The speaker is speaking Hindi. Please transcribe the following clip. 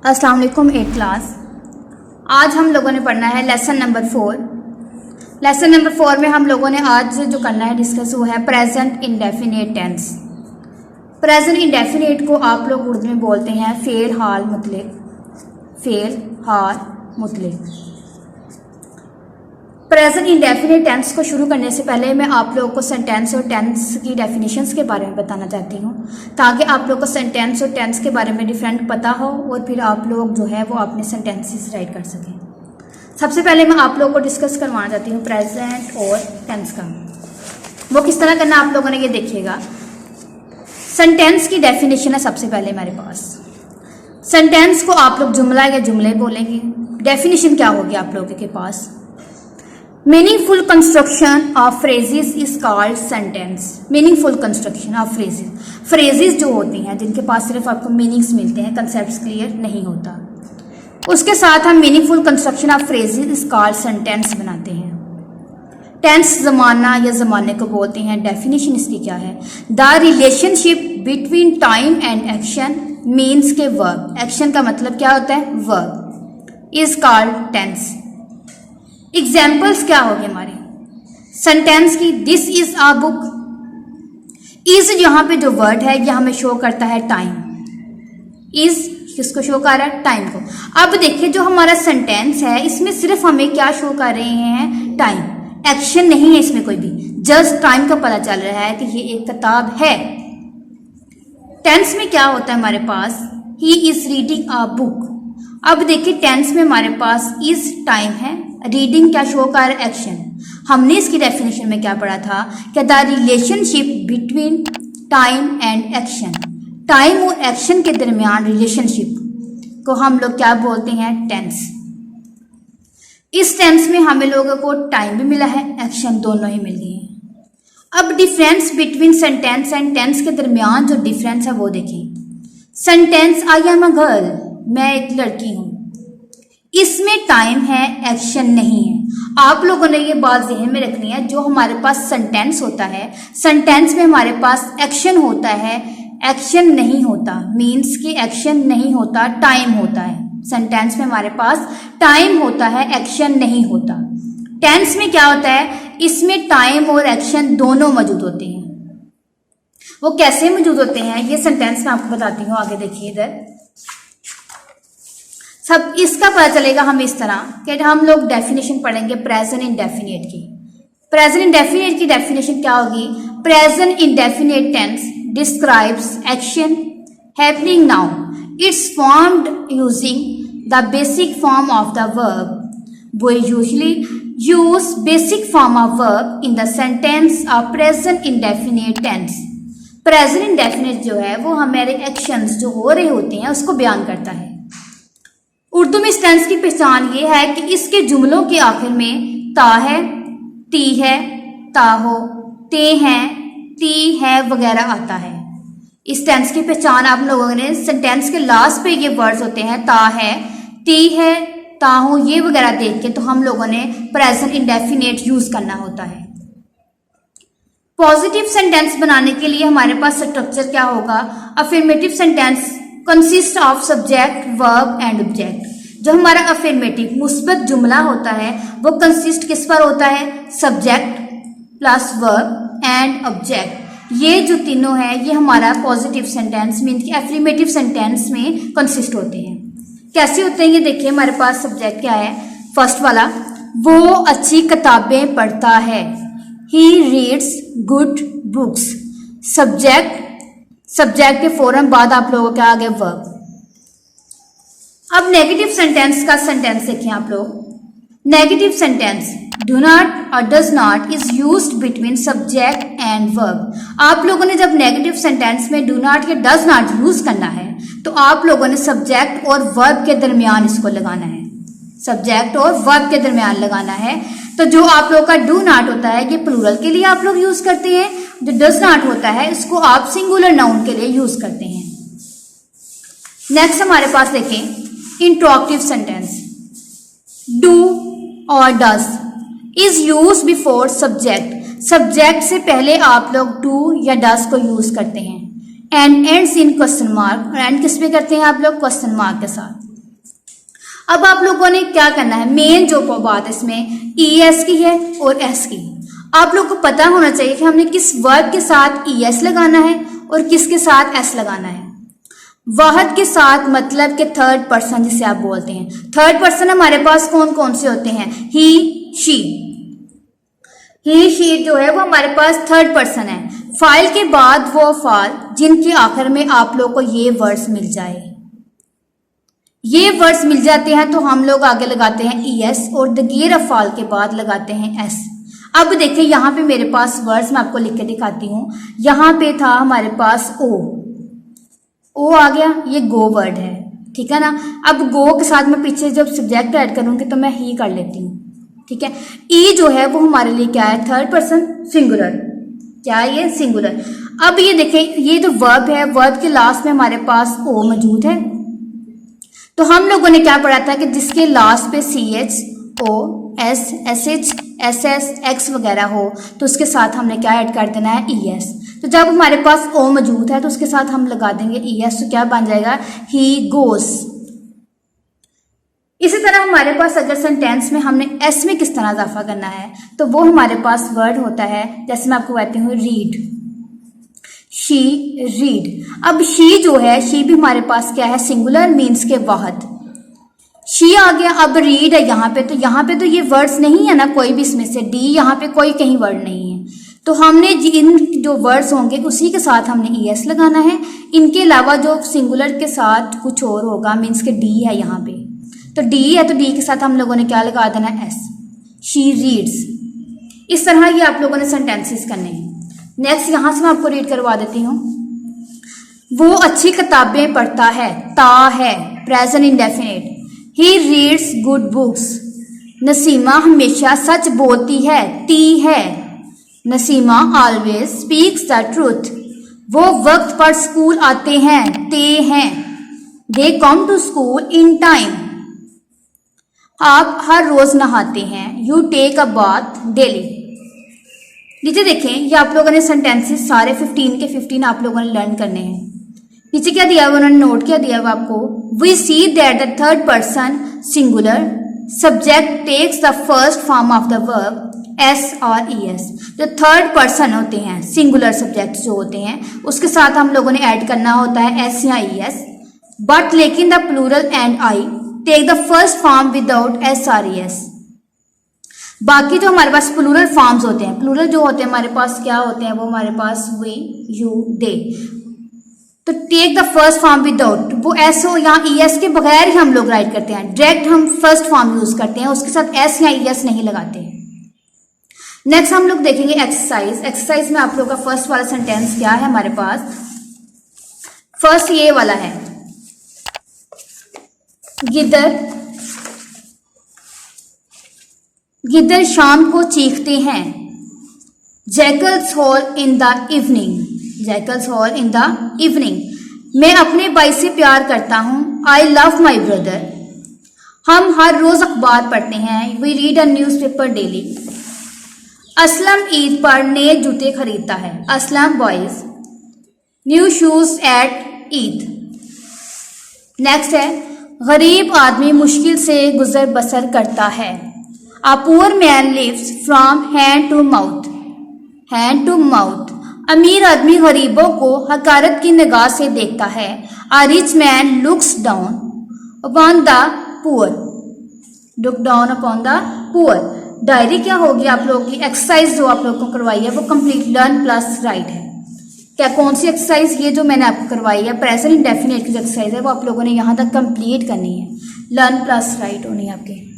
अस्सलाम वालेकुम 8th क्लास। आज हम लोगों ने पढ़ना है लेसन नंबर 4। लेसन नंबर 4 में हम लोगों ने आज जो करना है डिस्कस वो है present indefinite tense. Present indefinite को आप लोग उर्दू में बोलते हैं फ़ेल हाल मुतलक। फ़ेल हाल मुतलक। प्रेजेंट इंडेफिनिट टेंस को शुरू करने से पहले मैं आप लोगों को सेंटेंस और टेंस की डेफिनेशंस के बारे में बताना चाहती हूँ, ताकि आप लोग को सेंटेंस और टेंस के बारे में डिफरेंट पता हो और फिर आप लोग जो है वो अपने सेंटेंसेस राइट कर सकें। सबसे पहले मैं आप लोगों को डिस्कस करवाना चाहती हूँ प्रेजेंट और टेंस का। वो किस तरह करना आप लोगों ने ये देखिएगा। सेंटेंस की डेफिनेशन है सबसे पहले हमारे पास। सेंटेंस को आप लोग जुमला या जुमले बोलेंगे। डेफिनेशन क्या होगी आप लोगों के पास? Meaningful construction of phrases is called sentence. Meaningful construction of phrases, phrases जो होती हैं जिनके पास सिर्फ आपको मीनिंग्स मिलते हैं, कंसेप्ट्स क्लियर नहीं होता, उसके साथ हम meaningful construction of phrases is called sentence बनाते हैं। टेंस ज़माना या ज़माने को बोलते हैं। डेफिनेशन इसकी क्या है? The relationship between time and action means के वर्क। एक्शन का मतलब क्या होता है? Work. Is called tense. Examples क्या होगी हमारे सेंटेंस की? This is a book. Is यहाँ पे जो वर्ड है यह हमें शो करता है टाइम। इज किसको शो कर रहा है? टाइम को। अब देखिए जो हमारा सेंटेंस है इसमें सिर्फ हमें क्या शो कर रहे हैं? टाइम। एक्शन नहीं है इसमें कोई भी, जस्ट टाइम का पता चल रहा है कि ये एक किताब है। टेंस में क्या होता है हमारे पास? He is reading a book. अब देखिए टेंस में हमारे पास इज टाइम है, रीडिंग क्या शो कर? एक्शन। हमने इसकी डेफिनेशन में क्या पढ़ा था कि the relationship between time and action, time और एक्शन के दरमियान रिलेशनशिप को हम लोग क्या बोलते हैं? टेंस। इस टेंस में हमें लोगों को टाइम भी मिला है, एक्शन दोनों ही मिल गए हैं। अब difference between sentence and tense के दरमियान जो डिफरेंस है वो देखें। Sentence I am a girl, मैं एक लड़की हूं, इसमें टाइम है, एक्शन नहीं है। आप लोगों ने ये बात ज़हन में रखनी है। जो हमारे पास सेंटेंस होता है, सेंटेंस में हमारे पास एक्शन होता है, एक्शन नहीं होता। मीन्स कि एक्शन नहीं होता, टाइम होता है। सेंटेंस में हमारे पास टाइम होता है, एक्शन नहीं होता। टेंस में क्या होता है? इसमें टाइम और एक्शन दोनों मौजूद होते हैं। वो कैसे मौजूद होते हैं ये सेंटेंस में आपको बताती हूँ। आगे देखिए इधर सब इसका पता चलेगा हम इस तरह कि हम लोग डेफिनेशन पढ़ेंगे प्रेजेंट इंडेफिनिट की। प्रेजेंट इंडेफिनिट की डेफिनेशन क्या होगी? Present indefinite tense describes action happening now. It's formed using the basic form of the verb. We usually use basic form of verb in the sentence of present indefinite tense. Present indefinite जो है वो हमारे एक्शंस जो हो रहे होते हैं उसको बयान करता है। उर्दू में इस टेंस की पहचान ये है कि इसके जुमलों के आखिर में ता है, ती है, ताहो, ते हैं, ती है वगैरह आता है। इस टेंस की पहचान आप लोगों ने सेंटेंस के लास्ट पे ये वर्ड्स होते हैं ता है, ती है, ताहो ये वगैरह देख के तो हम लोगों ने प्रेजेंट इंडेफिनिट यूज करना होता है। पॉजिटिव सेंटेंस बनाने के लिए हमारे पास स्ट्रक्चर क्या होगा? Affirmative sentence consist of subject, verb and object. जो हमारा अफर्मेटिव मुस्बत जुमला होता है वो कंसिस्ट किस पर होता है? Subject plus verb and object. ये जो तीनों है ये हमारा पॉजिटिव सेंटेंस मीन कि अफर्मेटिव सेंटेंस में कंसिस्ट होते हैं। कैसे होते हैं ये देखिए। हमारे पास सब्जेक्ट क्या है? फर्स्ट वाला, वो अच्छी किताबें पढ़ता है। ही रीड्स गुड बुक्स। सब्जेक्ट के फौरन बाद आप लोगों के आगे वर्ब। अब नेगेटिव सेंटेंस का सेंटेंस देखिए आप लोग। नेगेटिव सेंटेंस डू नॉट और does not is used between subject and verb. आप लोगों ने जब नेगेटिव सेंटेंस में डू नॉट या डज नॉट यूज करना है तो आप लोगों ने सब्जेक्ट और वर्ब के दरमियान इसको लगाना है। सब्जेक्ट और वर्ब के दरमियान लगाना है। तो जो आप लोग का डू नॉट होता है ये प्लूरल के लिए आप लोग यूज करते हैं। जो डज नॉट होता है इसको आप सिंगुलर नाउन के लिए यूज करते हैं। नेक्स्ट हमारे पास देखें इंट्रोगेटिव सेंटेंस। डू और does is use before subject. Subject से पहले आप लोग डू या डज को यूज करते हैं। And ends in question mark. And किस पे करते हैं आप लोग? क्वेश्चन मार्क के साथ। अब आप लोगों ने क्या करना है, मेन जो बात इसमें ES की है और S की। आप लोग को पता होना चाहिए कि हमने किस वर्ब के साथ ES लगाना है और किसके साथ S लगाना है। वाहद के साथ मतलब कि थर्ड पर्सन जिसे आप बोलते हैं। थर्ड पर्सन हमारे पास कौन कौन से होते हैं, ही शी जो है वो हमारे पास थर्ड पर्सन है। फाइल के बाद वो अफआल जिनके आखिर में आप लोग को ये वर्ड्स मिल जाए, ये वर्ड्स मिल जाते हैं तो हम लोग आगे लगाते हैं ES और दगीर अफआल के बाद लगाते हैं S। अब देखिए यहाँ पे मेरे पास वर्ड्स मैं आपको लिख के दिखाती हूँ। यहाँ पे था हमारे पास ओ आ गया, ये गो वर्ड है, ठीक है ना। अब गो के साथ मैं पीछे जब सब्जेक्ट ऐड करूंगी तो मैं ही कर लेती हूँ, ठीक है। ई जो है वो हमारे लिए क्या है, थर्ड पर्सन सिंगुलर, क्या है ये, सिंगुलर। अब ये देखिए ये जो वर्ब है, वर्ब के लास्ट में हमारे पास ओ मौजूद है। तो हम लोगों ने क्या पढ़ा था कि जिसके लास्ट पे CH O S SH SS X वगैरह हो तो उसके साथ हमने क्या ऐड कर देना है, ES। तो जब हमारे पास O मौजूद है तो उसके साथ हम लगा देंगे ES, तो क्या बन जाएगा, ही गोस। इसी तरह हमारे पास अगर सेंटेंस में हमने S में किस तरह इजाफा करना है तो वो हमारे पास वर्ड होता है, जैसे मैं आपको कहती हूँ रीड, शी रीड। अब शी जो है, शी भी हमारे पास क्या है, सिंगुलर मीन्स के वाहद। शी आ गया। अब रीड है यहाँ पे, तो यहाँ पे तो ये वर्ड्स नहीं है ना कोई भी इसमें से, डी यहाँ पे कोई कहीं वर्ड नहीं है। तो हमने इन जो वर्ड्स होंगे उसी के साथ हमने ES लगाना है। इनके अलावा जो सिंगुलर के साथ कुछ और होगा, मीन्स के डी है यहाँ पे, तो डी है तो डी के साथ हम लोगों ने क्या लगा देना है, S। She reads. इस तरह ये आप लोगों ने सेंटेंसेस करने हैं। नेक्स्ट यहाँ से मैं आपको रीड करवा देती हूँ। वो अच्छी किताबें पढ़ता है, ता है present indefinite. He reads good books. Nasima हमेशा सच बोलती है, टी है। Nasima always speaks the truth. वो वक्त पर स्कूल आते हैं, ते हैं। They come to school in time. आप हर रोज नहाते हैं, you take a bath daily. नीचे देखें, ये आप लोगों ने सेंटेंसेस सारे 15 के 15 आप लोगों ने लर्न करने हैं। नीचे क्या दिया हुआ, उन्होंने नोट क्या दिया हुआ आपको, we see that the third person singular subject takes the first form of the verb S और ES। जो थर्ड पर्सन होते हैं, सिंगुलर सब्जेक्ट जो होते हैं, उसके साथ हम लोगों ने ऐड करना होता है S या ES। बट लेकिन the plural and I take the first form without S और ES। बाकी जो हमारे पास प्लूरल फॉर्म्स होते हैं, प्लूरल जो होते हैं हमारे पास क्या होते हैं, वो हमारे पास वी यू दे। तो take the first form without, वो S हो या ES के बगैर ही हम लोग राइट करते हैं। डायरेक्ट हम फर्स्ट फॉर्म यूज करते हैं, उसके साथ S या ES नहीं लगाते। नेक्स्ट हम लोग देखेंगे एक्सरसाइज। एक्सरसाइज में आप लोग का फर्स्ट वाला सेंटेंस क्या है हमारे पास, फर्स्ट ये वाला है, गिद्दर शाम को चीखते हैं। Jackals hall in the evening, jackals hall in the evening. मैं अपने भाई से प्यार करता हूँ, आई लव माई ब्रदर। हम हर रोज अखबार पढ़ते हैं, we read a newspaper daily. Aslam Eid पर नए जूते खरीदता है, Aslam buys new shoes at Eid. Next है, गरीब आदमी मुश्किल से गुजर बसर करता है। A poor man lives from hand to mouth, hand to mouth। अमीर आदमी गरीबों को हकारत की निगाह से देखता है। A rich man looks down upon the poor, look down upon the poor। Diary क्या होगी आप लोगों की, एक्सरसाइज जो आप लोगों को करवाई है वो कंप्लीट लर्न प्लस राइट है। क्या कौन सी एक्सरसाइज, ये जो मैंने आपको करवाई है प्रेजेंट इंडेफिनिट की जो एक्सरसाइज है वो आप लोगों ने यहाँ तक कंप्लीट करनी है, लर्न प्लस राइट होनी है आपके।